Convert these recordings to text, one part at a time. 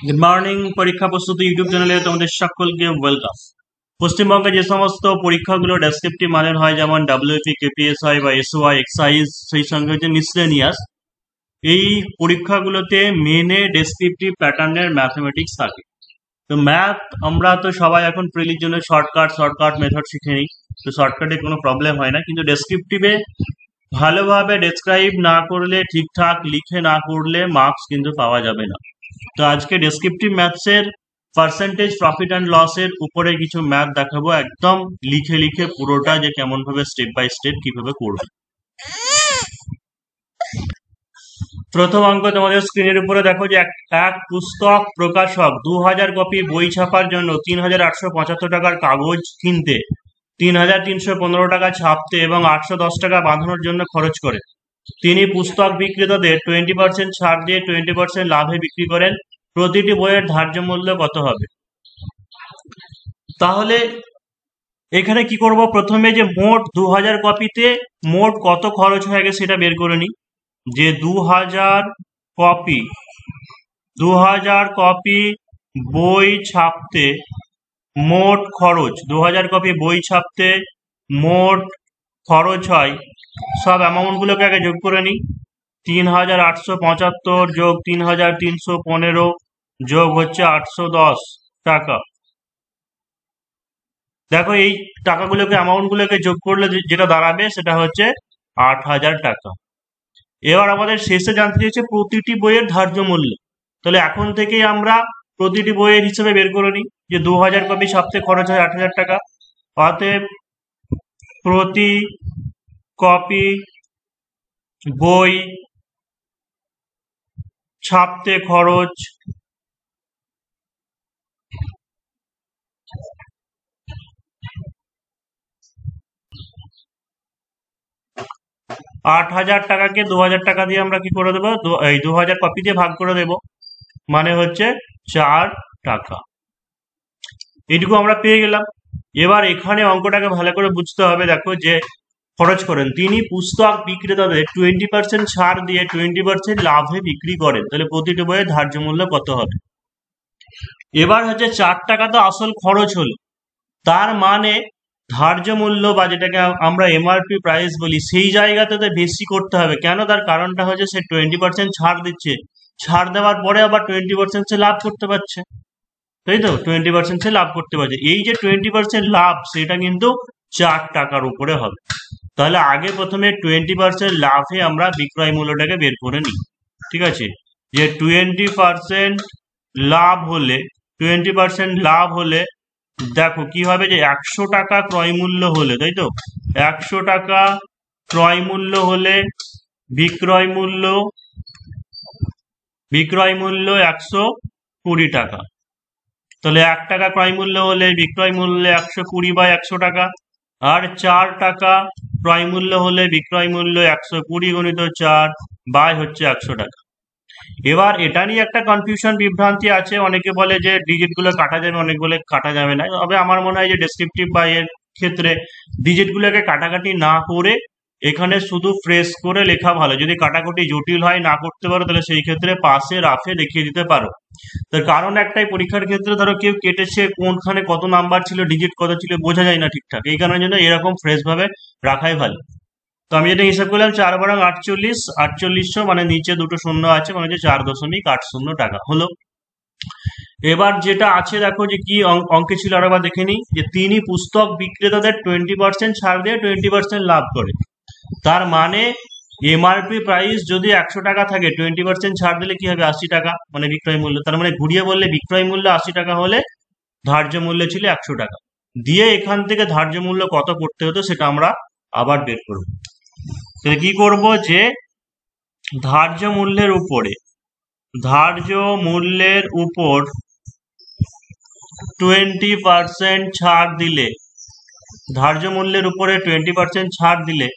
Good morning. পরীক্ষা প্রস্তুতি YouTube চ্যানেলে তোমাদের সকলকে ওয়েলকাম। পশ্চিমবঙ্গে যে সমস্ত পরীক্ষাগুলো ডেসক্রিপটিভ মানের হয়, যেমন ডাব্লিউপি, কেপিএসআই বা এসওআই, এক্সাইজ, সেই সঙ্গে হচ্ছে মিসলেনিয়াস, এই পরীক্ষাগুলোতে মেনে ডেসক্রিপটিভ প্যাটার্নের ম্যাথমেটিক্স থাকে। তো ম্যাথ আমরা তো সবাই এখন প্রিলির জন্য শর্টকাট মেথড শিখে নিই, তো শর্টকাটে কোনো প্রবলেম হয় না, কিন্তু ডেসক্রিপটিভে ভালোভাবে ডেসক্রাইব না করলে, ঠিকঠাক লিখে না করলে মার্কস কিন্তু পাওয়া যাবে না। তো আজকে ডেসক্রিপটিভ ম্যাথসের পার্সেন্টেজ প্রফিট অ্যান্ড লসের উপরে কিছু ম্যাথ দেখাবো, একদম লিখে লিখে পুরোটা, যে কেমন ভাবে স্টেপ বাই স্টেপ কিভাবে করবে। প্রথম অঙ্ক তোমাদের স্ক্রিনের উপরে দেখো যে এক পুস্তক প্রকাশক 2000 কপি বই ছাপার জন্য 3875 টাকার কাগজ কিনতে, 3315 টাকা ছাপতে এবং 810 টাকা বাঁধানোর জন্য খরচ করে। তিনি পুস্তক বিক্রেতাদের 20% ছাড় দিয়ে 20% লাভে বিক্রি করেন। প্রতিটি বইয়ের ধার্য মূল্য কত হবে? তাহলে এখানে কি করব, প্রথমে যে মোট 2000 কপিতে মোট কত খরচ হয়ে গেছে সেটা বের করে নিই। যে 2000 কপি বই ছাপতে মোট খরচ, 2000 কপি বই ছাপতে মোট খরচ হয়, সব অ্যামাউন্ট গুলোকে আগে যোগ করে নিই। 3875 যোগ 3315 যোগ হচ্ছে 810 টাকা। দেখো এই টাকাগুলোকে, অ্যামাউন্ট গুলোকে যোগ করলে যেটা দাঁড়াবে সেটা হচ্ছে 8000 টাকা। এবার আমাদের শেষে জানতে চাইছে প্রতিটি বইয়ের ধার্য মূল্য। তাহলে এখন থেকেই আমরা প্রতিটি বইয়ের হিসেবে বের করে নিই যে 2000 কপি ছাপতে খরচ হয় 8000 টাকা, অতএব প্রতি কপি বই ছাপতে খরচ 8000 টাকাকে 2000 টাকা দিয়ে আমরা কি করে দেবো, এই 2000 কপি দিয়ে ভাগ করে দেব, মানে হচ্ছে 4 টাকা। এইটুকু আমরা পেয়ে গেলাম। এবার এখানে অঙ্কটাকে ভালো করে বুঝতে হবে। দেখো যে খরচ করেন, তিনি পুস্তক বিক্রেতাদের 20% ছাড় দিয়ে 20% লাভে বিক্রি করেন, তাহলে প্রতিটি বইয়ের ধার্য মূল্য কত হবে? এবার হচ্ছে 4 টাকা তো আসল খরচ হলো, তার মানে ধার্য মূল্য বা যেটাকে আমরা এমআরপি প্রাইস বলি, সেই জায়গাতে তো বেশি করতে হবে। কেন? তার কারণটা হচ্ছে সে 20% ছাড় দিচ্ছে, ছাড় দেওয়ার পরে আবার 20% সে লাভ করতে পারছে, তাই তো? 20% সে লাভ করতে পারছে, এই যে 20% লাভ, সেটা কিন্তু 4 টাকার উপরে হবে। তাহলে আগে প্রথমে 20% লাভে আমরা বিক্রয় মূল্যটাকে বের করে নিই। ঠিক আছে, যে 20% লাভ হলে, 20% লাভ হলে দেখো কি হবে, যে 100 টাকা ক্রয় মূল্য হলে, তাই তো? 100 টাকা ক্রয় মূল্য হলে বিক্রয় মূল্য 120 টাকা। তাহলে 1 টাকা ক্রয় মূল্য হলে বিক্রয় মূল্য 120 বাই 100 টাকা, আর 4 টাকা ক্রয় মূল্য হলে বিক্রয় মূল্য 120 গুণিত 4 বাই হচ্ছে 100 টাকা। এবার এটা নিয়ে একটা কনফিউশন, বিভ্রান্তি আছে, অনেকে বলে যে ডিজিট গুলো কাটা যাবে, অনেক বলে কাটা যাবে না। তবে আমার মনে হয় যে ডেসক্রিপটিভ বা এর ক্ষেত্রে ডিজিট গুলোকে কাটাকাটি না করে এখানে শুধু ফ্রেশ করে লেখা ভালো। যদি কাটাকুটি জটিল হয়, না করতে পারো, তাহলে সেই ক্ষেত্রে পাশে রাফে দেখিয়ে দিতে পারো। তার কারণ একটাই, পরীক্ষার ক্ষেত্রে ধরো কেউ কেটেছে, কোনখানে কত নাম্বার ছিল, ডিজিট কত ছিল, বোঝা যায় না ঠিকঠাক, এই কারণের জন্য এরকম ফ্রেশ ভাবে রাখাই ভালো। তো আমি যেটা হিসাব করলাম, 4 বারং 48, 4800, মানে নিচে দুটো শূন্য আছে, মানে হচ্ছে 4.80 টাকা হলো। এবার যেটা আছে দেখো যে কি অঙ্কে ছিল, আরেকবার দেখে নিই। যে তিনি পুস্তক বিক্রেতাদের 20% ছাড় দিয়ে 20% লাভ করে, তার মানে এমআরপি প্রাইস যদি 100 টাকা থাকে, 20% ছাড় দিলে কি হবে, 80 টাকা, মানে বিক্রয় মূল্য। তার মানে ঘুরিয়ে বললে বিক্রয় মূল্য 80 টাকা হলে ধার্য মূল্য ছিল 100 টাকা। দিয়ে এখান থেকে ধার্য মূল্য কত করতে হতো সেটা আমরা আবার বের করবো। তাহলে কি করব, যে ধার্য মূল্যের উপর 20% ছাড় দিলে, ধার্য মূল্যের উপরে 20% ছাড় দিলে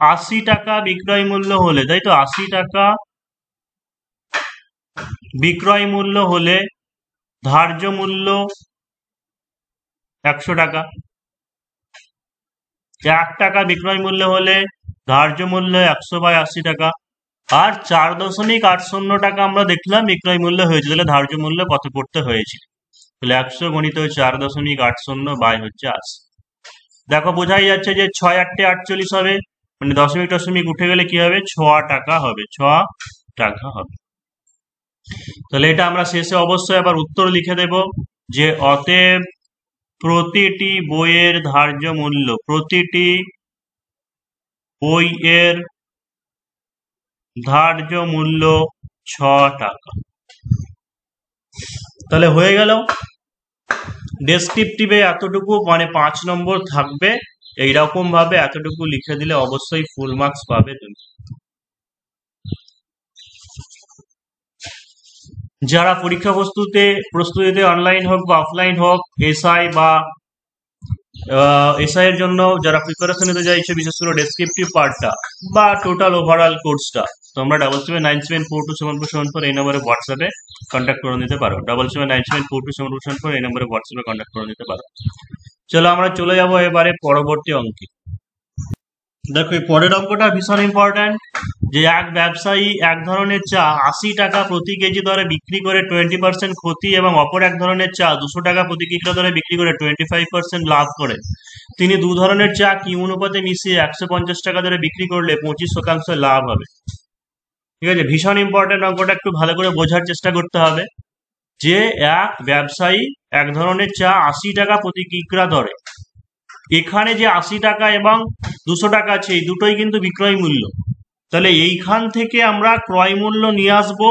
80 টাকা বিক্রয় মূল্য হলে, তাই তো? 80 টাকা বিক্রয় মূল্য হলে ধার্য মূল্য 100 টাকা। 1 টাকা বিক্রয় মূল্য হলে ধার্য মূল্য 100 বাই 80 টাকা। আর 4.80 টাকা আমরা দেখলাম বিক্রয় মূল্য হয়েছে, তাহলে ধার্য মূল্য কত করতে হয়েছিল? তাহলে 100 গুণিত 4.80 বাই হচ্ছে 80। দেখো বোঝাই যাচ্ছে যে 6 8 48 হবে, মানে দশমিক টশমিক উঠে গেলে কি হবে, 6 টাকা হবে, 6 টাকা হবে। তাহলে এটা আমরা শেষে অবশ্যই আবার উত্তর লিখে দেব যে অতএব প্রতিটি বইয়ের ধার্য মূল্য, প্রতিটি বইয়ের ধার্য মূল্য 6 টাকা। তাহলে হয়ে গেল। ডেসক্রিপটিভে এতটুকু মানে 5 নম্বর থাকবে, এইরকম ভাবে এতটুকু লিখে দিলে অবশ্যই ফুল মার্কস পাবে তুমি। যারা পরীক্ষা প্রস্তুতিতে অনলাইন হোক বা অফলাইন হোক, এসআই বা এসআই এর জন্য যারা প্রিপারেশন নিতে চাইছে, বিশেষ করে ডেসক্রিপটিভ পার্টটা বা টোটাল ওভারঅল কোর্সটা, তোমরা 7794274747 এই নম্বরে হোয়াটসঅ্যাপে কন্ট্যাক্ট করে নিতে পারো। 7794274747 এই নম্বরে হোয়াটসঅ্যাপে কন্ট্যাক্ট করে নিতে পারো। চলো আমরা চলে যাব এবারে পরবর্তী অঙ্কে। দেখো এই পরের অঙ্কটা ভীষণ ইম্পর্ট্যান্ট, যে এক ব্যবসায়ী এক ধরনের চা 80 টাকা প্রতি কেজি দরে বিক্রি করে 20% ক্ষতি এবং অপর এক ধরনের চা 200 টাকা প্রতি কিলো দরে বিক্রি করে 25% লাভ করে। তিনি দু ধরনের চা কি অনুপাতে মিশিয়ে 150 টাকা দরে বিক্রি করলে 25% লাভ হবে। ঠিক আছে, ভীষণ ইম্পর্ট্যান্ট অঙ্কটা, একটু ভালো করে বোঝার চেষ্টা করতে হবে। যে এক ব্যবসায়ী এক ধরনের চা 80 টাকা প্রতি কিগ্রা দরে, এখানে যে 80 টাকা এবং 200 টাকা আছে এই দুটোই কিন্তু বিক্রয় মূল্য, তাহলে এইখান থেকে আমরা ক্রয় মূল্য নিয়ে আসবো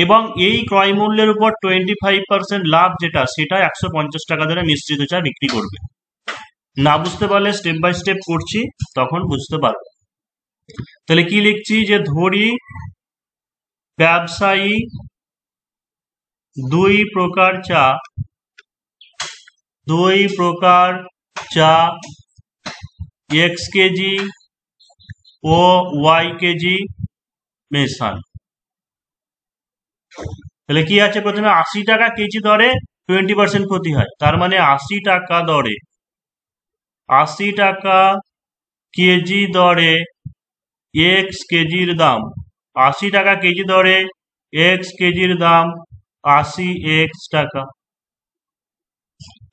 এবং এই ক্রয় মূল্যের উপর 25% লাভ যেটা, সেটা 150 টাকা ধরে মিশ্রিত চা বিক্রি করবে। না বুঝতে পারলে স্টেপ বাই স্টেপ করছি, তখন বুঝতে পারবে। তাহলে কি লিখছি, যে ধরি ব্যবসায়ী দুই প্রকার চা এক্স কেজি ও ওয়াই কেজি মেশান। তাহলে কি আছে, প্রথমে 80 টাকা কেজি দরে 20% ক্ষতি হয়, তার মানে 80 টাকা কেজি দরে এক্স কেজির দাম, 80 টাকা কেজি দরে এক্স কেজির দাম 80 টাকা।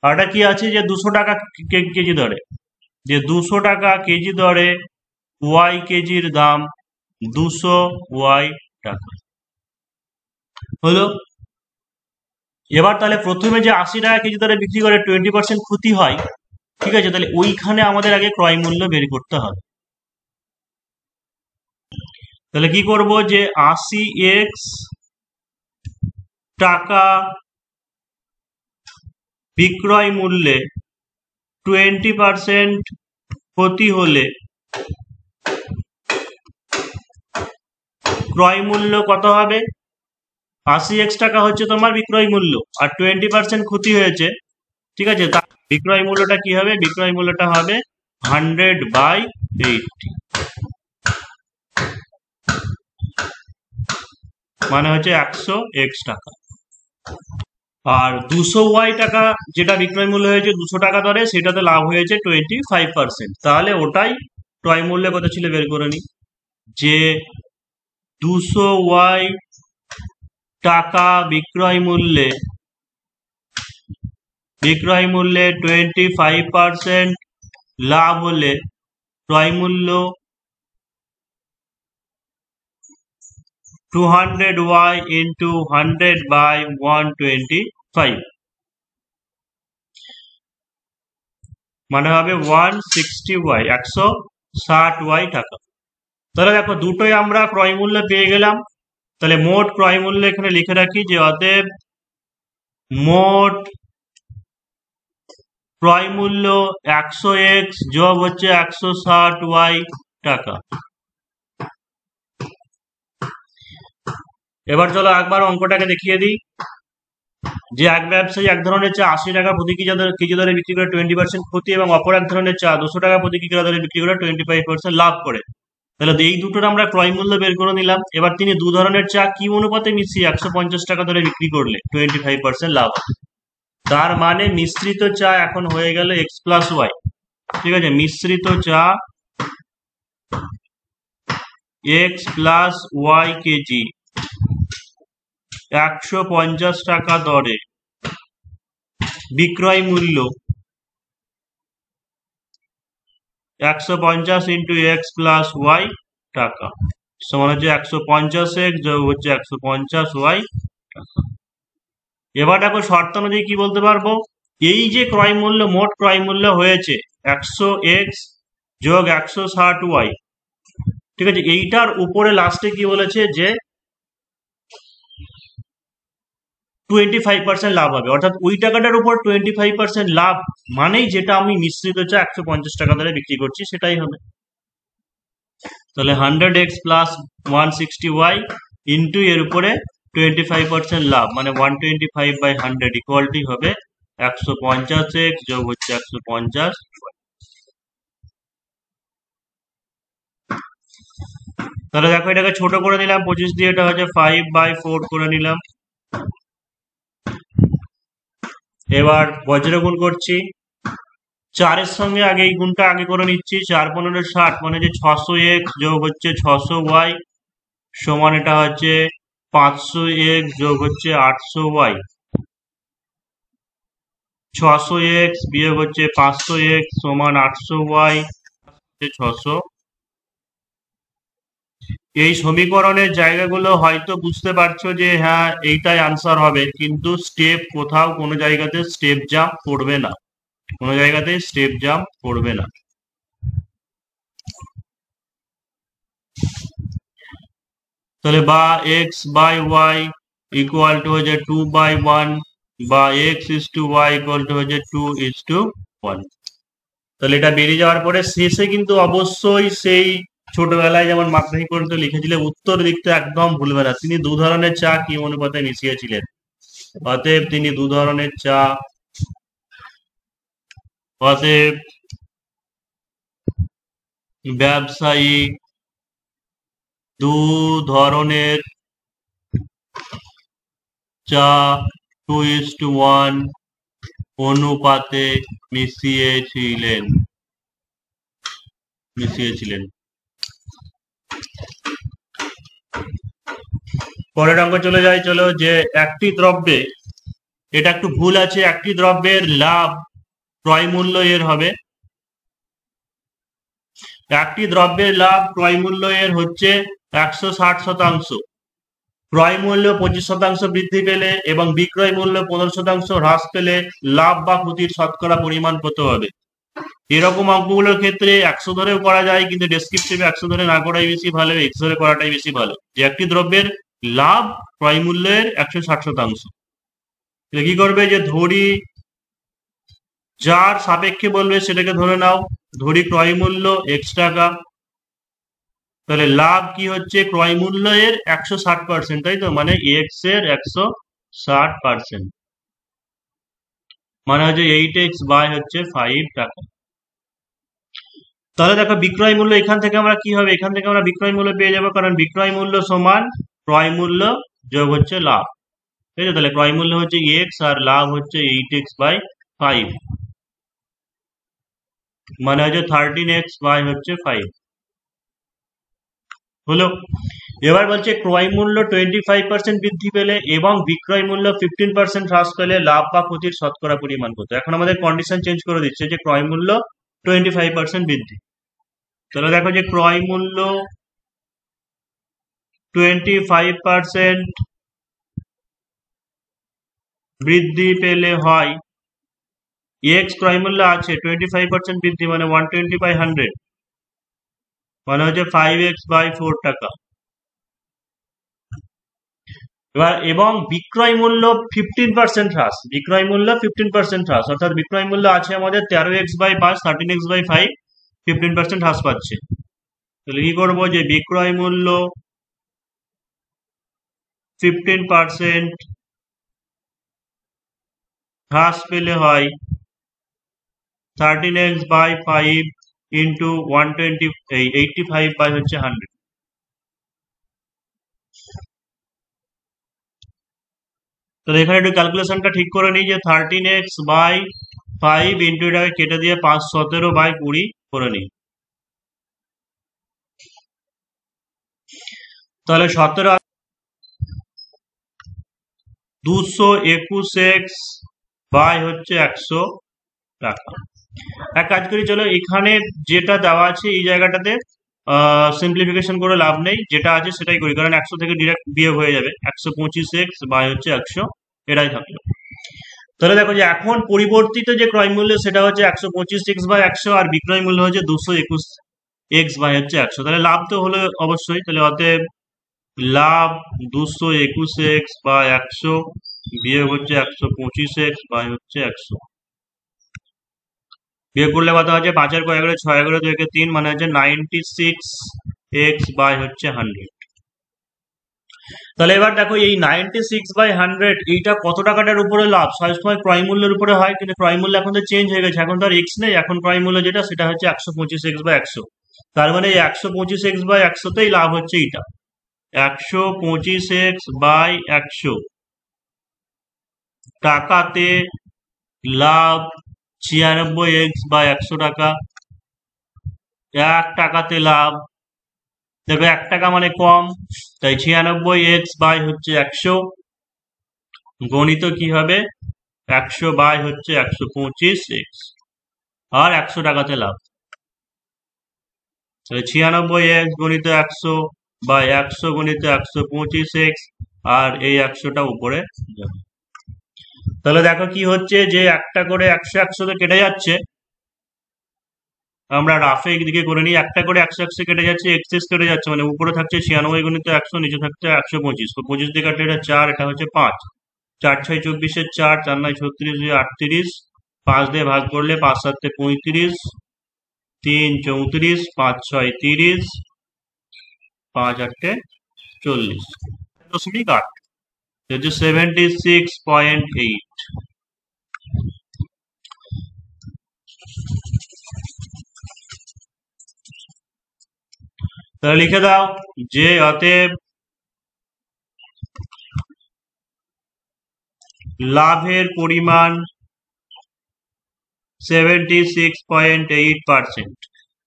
আর এটা কি আছে, যে 200 টাকা কেজি দরে, যে 200 টাকা কেজি দরে ওয়াই কেজির দাম 200 ওয়াই টাকা হলো। এবার তাহলে প্রথমে যে 80 টাকা কেজি দরে বিক্রি করে 20% ক্ষতি হয়, ঠিক আছে, তাহলে ওইখানে আমাদের আগে ক্রয় মূল্য বের করতে হবে। তাহলে কি করব, যে 80 টাকা বিক্রয় মূল্যে 20% ক্ষতি হলে ক্রয় মূল্য কত হবে? 80 টাকা হচ্ছে তোমার বিক্রয় মূল্য, আর 20% ক্ষতি হয়েছে, ঠিক আছে, তার বিক্রয় মূল্যটা কি হবে? বিক্রয় মূল্যটা হবে 100/80, মানে হচ্ছে 100 টাকা। আর 200 ওয়াই টাকা যেটা বিক্রয় মূল্য হয়েছে 200 টাকা দরে, সেটাতে লাভ হয়েছে 25%। তাহলে ওটাই ক্রয় মূল্য কত ছিল বের করে নি, যে 200 ওয়াই টাকা বিক্রয় মূল্যে 25% লাভ হলে ক্রয় মূল্য 200y into 100/125, মানে হবে 160y, 160y টাকা। তাহলে দেখো দুটোই আমরা ক্রয় মূল্য পেয়ে গেলাম। তাহলে মোট ক্রয় মূল্য এখানে লিখে রাখি, যে অতএব মোট ক্রয় মূল্য 100x যোগ হচ্ছে 160y টাকা। এবার চলো একবার অঙ্কটাকে দেখিয়ে দিই, যে এক ব্যবসায়ী এক ধরনের চা 80 টাকা প্রতি কেজি দরে বিক্রি করে 20% ক্ষতি এবং অপর এক ধরনের চা 200 টাকা প্রতি কিলো দরে বিক্রি করে 25% লাভ করে। তাহলে এই দুটোর আমরা ক্রয় মূল্য বের করে নিলাম। এবার তিনি দু ধরনের চা কি অনুপাতে মিশিয়ে 150 টাকা দরে বিক্রি করলে 25% লাভ, তার মানে মিশ্রিত চা এখন হয়ে গেল x+y। ঠিক আছে, মিশ্রিত চা এক্স প্লাস ওয়াই কেজি 150 টাকা দরে বিক্রয় মূল্য 150 ইন্টু এক্স প্লাস ওয়াই টাকা সমান হচ্ছে 150 এক্স যোগ হচ্ছে 150 ওয়াই টাকা। এবার দেখো শর্ত অনুযায়ী কি বলতে পারবো, এই যে ক্রয় মূল্য মোট ক্রয় মূল্য হয়েছে 100 এক্স যোগ 160 ওয়াই, ঠিক আছে, এইটার উপরে লাস্টে কি বলেছে যে 25% লাভ হবে, অর্থাৎ ওই টাকাটার উপর 25% লাভ মানেই যেটা আমি মিশ্রিত চা 150 টাকা ধরে বিক্রি করছি সেটাই হবে। তাহলে 100x প্লাস 160y ইন্টু এর উপরে 25% লাভ মানে 125/100 ইকুয়ালটি হবে 150x যোগ হচ্ছে 150। তাহলে দেখো এটাকে ছোট করে দিলাম 25 দিয়ে, এটা হচ্ছে 5/4 করে নিলাম। এবার বজ্র গুণ করছি, 4-এর সঙ্গে আগে এই গুণটা আগে করে নিচ্ছি, 4×15=60 মানে যে 600x যোগ হচ্ছে 600y সমান এটা হচ্ছে 500x যোগ হচ্ছে 800y, 600x বিয়োগ হচ্ছে 500x সমান 800y 600। এই সমীকরণের জায়গাগুলো হয়তো বুঝতে পারছো যে হ্যাঁ এইটাই আনসার হবে, কিন্তু স্টেপ কোথাও কোনো জায়গাতে স্টেপ জাম্প করবে না, কোনো জায়গাতে স্টেপ জাম্প করবে না। তাহলে বা x/y ইকুয়াল টু হচ্ছে 2/1 বা x/y ইকুয়াল টু হচ্ছে 2:1। তাহলে এটা বেরিয়ে যাওয়ার পরে শেষে কিন্তু অবশ্যই সেই ছোটবেলায় যেমন মাধ্যমিক পর্যন্ত লিখেছিলেন উত্তর দিকটা একদম ভুলবে না, তিনি দু ধরনের চা কি অনুপাতে মিশিয়েছিলেন, অতএব তিনি দু ধরনের চা, অতএব ব্যবসায়ী দু ধরনের চা 2:1 অনুপাতে মিশিয়েছিলেন। পরের অঙ্ক চলে যায়, চলো, যে একটি দ্রব্যে, এটা একটু ভুল আছে, একটি দ্রব্যের লাভ ক্রয় মূল্য এর হবে, একটি দ্রব্যের লাভ ক্রয় মূল্য এর হচ্ছে 160%, ক্রয় মূল্য 25% বৃদ্ধি পেলে এবং বিক্রয় মূল্য 15% হ্রাস পেলে লাভ বা ক্ষতির শতকরা পরিমাণ কত হবে। এরকম অঙ্কগুলোর ক্ষেত্রে 100 ধরেও করা যায়, কিন্তু ডেসক্রিপটিভে 100 ধরে না করাই বেশি ভালো, x ধরে করাটাই বেশি ভালো। যে একটি দ্রব্যের লাভ ক্রয় মূল্যের 160%, কি করবে যে ধরি যার সাপেক্ষে বলবে সেটাকে ধরে নাও, ধরি ক্রয় মূল্য x টাকা, তাহলে লাভ কি হচ্ছে ক্রয় মূল্য এর 160%, তাই তো, মানে x এর 160%, মানে হচ্ছে 8x বাই হচ্ছে 5 টাকা। তাহলে দেখো বিক্রয় মূল্য এখান থেকে আমরা কি হবে, এখান থেকে আমরা বিক্রয় মূল্য পেয়ে যাবো, কারণ বিক্রয় মূল্য সমান ক্রয় মূল্য যোগ হচ্ছে লাভ, ঠিক আছে। তাহলে ক্রয় মূল্য হচ্ছে x আর লাভ হচ্ছে 8x/5, মানে হচ্ছে 13x/5 হলো। এবার বলছে ক্রয় মূল্য 25% বৃদ্ধি পেলে এবং বিক্রয় মূল্য 15% হ্রাস পেলে লাভ বা ক্ষতির শতকরা পরিমাণ কত। এখন আমাদের কন্ডিশন চেঞ্জ করে দিচ্ছে যে ক্রয় মূল্য 25% বৃদ্ধি, তাহলে দেখো যে ক্রয় মূল্য 25% বৃদ্ধি পেলে হয় x ক্রয় মূল্য আছে 25% বৃদ্ধি মানে 120/100 মানে হচ্ছে 5x/4 টাকা। এবার এবং বিক্রয় মূল্য 15% হ্রাস, বিক্রয় মূল্য 15% হ্রাস, অর্থাৎ বিক্রয় মূল্য আছে আমাদের 13x/5, 13x/5, 15% হ্রাস পাচ্ছে। তাহলে কি করবো যে বিক্রয় মূল্য 15% হ্রাস পেলে হয় 13x/5 ইন্টু 85/100। তাহলে এখানে একটু ক্যালকুলেশনটা ঠিক করে নিই যে 13x/5 ইন্টু এটাকে কেটে দিয়ে 517/20 করে নিই। তাহলে 17 221x বাই হচ্ছে 100 টাকা। এক কাজ করি, চলো এখানে যেটা দেওয়া আছে এই জায়গাটাতে সিম্পলিফিকেশন করে লাভ নেই, যেটা আছে সেটাই করি, কারণ 100 থেকে ডিরেক্ট বিয়োগ হয়ে যাবে। 125x বাই হচ্ছে 100 এটাই থাকলো। তাহলে দেখো যে এখন পরিবর্তিত যে ক্রয় মূল্য সেটা হচ্ছে 125x বাই 100, আর বিক্রয় মূল্য হচ্ছে 221x বাই হচ্ছে 100। তাহলে লাভ তো হলো অবশ্যই, তাহলে অতএব লাভ 221x বাই 100 বিয়োগ হচ্ছে 125x বাই হচ্ছে 100। বিয়োগ করলে কত আছে, 5 কয় গেলে 6 গেলে 2 3, মানে হচ্ছে 96x বাই হচ্ছে 100। তাহলে এবার দেখো এই 96/100 এইটা কত টাকাটার উপরে লাভ, সবসময় ক্রয় মূল্যের উপরে হয়, কিন্তু ক্রয় মূল্য এখন তো চেঞ্জ হয়ে গেছে, এখন তো আর এক্স নেই, এখন ক্রয় মূল্য যেটা সেটা হচ্ছে 125x/100। তার মানে এই 125x/100তেই লাভ হচ্ছে এটা 125x/100 টাকাতে লাভ 96x/100 টাকা। 1 টাকাতে লাভ, দেখো 1 টাকা মানে কম, তাই 96x বাই হচ্ছে 100 গণিত কি হবে 100 বাই হচ্ছে 125x, আর 100 টাকাতে লাভ। তাহলে 96x গণিত 100 বাই 100 গণিত 125x, আর এই 100টা উপরে যাবে। তাহলে দেখো কি হচ্ছে যে একটা করে 100 100 কেটে যাচ্ছে, আমরা রাফে দিকে করে নিই, একটা করে 100 100 কেটে যাচ্ছে, এক্সেস কেটে যাচ্ছে, মানে উপরে থাকছে 96 গণিত 100, নিচে থাকছে 125, তো 25 দিয়ে কাটলে এটা 4, এটা হচ্ছে 5, 4 6 24, 4 4 9 36, 38, 5 দিয়ে ভাগ করলে 5 7 35, 3 34, 5 6 30, 5 8 40, 0.8 হচ্ছে 76.8। তাহলে লিখে দাও যে অতএব লাভের পরিমাণ 76.8%।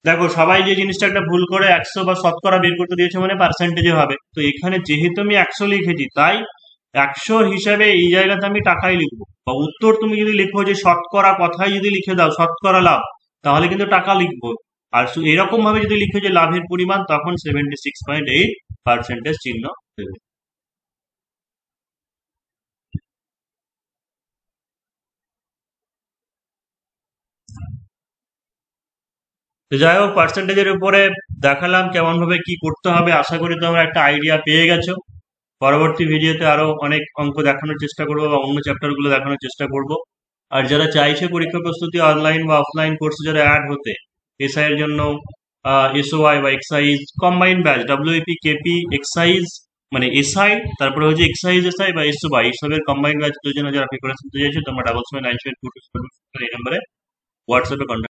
দেখো সবাই যে জিনিসটা একটা ভুল করে 100 বা শতকরা বের করতে দিয়েছে মানে পার্সেন্টেজে হবে, তো এখানে যেহেতু আমি 100 লিখেছি তাই 100 হিসাবে এই জায়গাতে আমি টাকাই লিখবো, বা উত্তর তুমি যদি লিখো যে শতকরা কথাই যদি লিখে দাও শতকরা লাভ, তাহলে কিন্তু টাকা লিখবো। আর এরকম ভাবে যদি লিখো যে লাভের পরিমাণ, তখন 76.8% চিহ্ন দেবে। তো যাই হোক, পার্সেন্টেজের উপরে দেখালাম কেমন ভাবে কি করতে হবে, আশা করি তোমরা একটা আইডিয়া পেয়ে গেছো। পরবর্তী ভিডিওতে আরো অনেক অঙ্ক দেখানোর চেষ্টা করবো, বা অন্য চ্যাপ্টার গুলো দেখানোর চেষ্টা করব। আর যারা চাইছে পরীক্ষা প্রস্তুতি অনলাইন বা অফলাইন কোর্সে যারা অ্যাড হতে, এসআই এর জন্য এসওআই বা excise combine batch, WP KP excise মানে এসআই, তারপরে হচ্ছে এক্সাইজ এসআই বা এসওআই, এইসবের কম্বাইন ব্যাচ জন্য যারা প্রিপারেশন নিতে চাইছো, তোমরা 779272 এই নম্বরে হোয়াটসঅ্যাপে কন্ট্যাক্ট